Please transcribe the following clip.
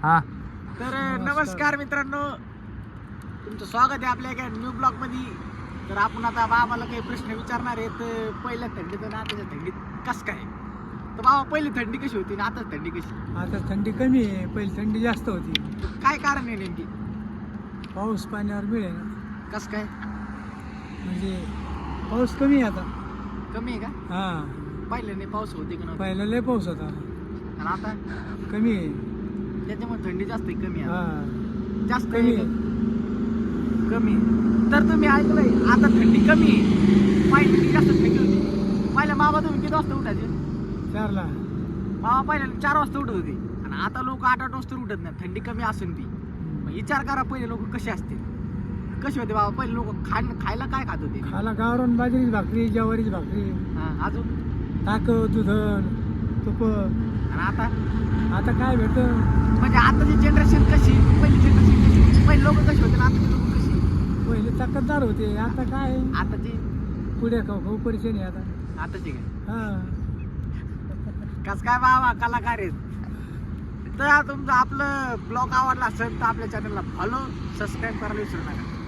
हा तर नमस्कार मित्रांनो, तुमचं स्वागत आहे आपल्या एका न्यू ब्लॉग मध्ये. तर आपण आता बाबाला काही प्रश्न विचारणार आहेत. पहिल्या थंडीत आणि आताच्या थंडीत कसं काय. तर बाबा, पहिली थंडी कशी होती आणि आता थंडी कशी? आता थंडी कमी आहे, पहिली थंडी जास्त होती. काय कारण आहे नेमकी? पाऊस पाण्यावर मिळेल ना, कसं काय म्हणजे पाऊस कमी आहे आता. कमी आहे का? हा, पहिल्याने पाऊस होते का नव्हता? पहिला लय पाऊस होता, आणि आता कमी आहे. त्याच्यामुळे थंडी जास्त आहे कमी आहे? हा, जास्त कमी आहे आहे. कमी आहे. तर तुम्ही ऐकलंय आता थंडी कमी आहे, पहिली जास्त थंडी होती. पहिल्या मामा तुम्ही किती वाजता उठायचे? 4ला. मामा पहिल्या 4 वाजता उठत होते आणि आता लोक 8-8 वाजता उठत नाही, थंडी कमी असून बी. मग विचार करा, पहिले लोक कसे असतील, कसे होते बाबा. पहिले लोक खायला काय खात होते? खाला गावरान बाजरीची भाकरी, ज्वारीची भाकरी, हा, अजून ताक, दुधन, तुप. आणि आता काय भेटतं? म्हणजे आताची जनरेशन कशी, पहिली जनरेशन कशी, पहिले लोक कसे होते आणि आताची लोक कशी? पहिले ताकददार होते, आता काय आताची पुढे खाऊ परेशानी आता. आताची काय हा, कस काय बाबा, कलाकार आहेत. तर तुमचं आपलं ब्लॉग आवडला असेल तर आपल्या चॅनलला फॉलो, सबस्क्राईब करायला विसरू नका.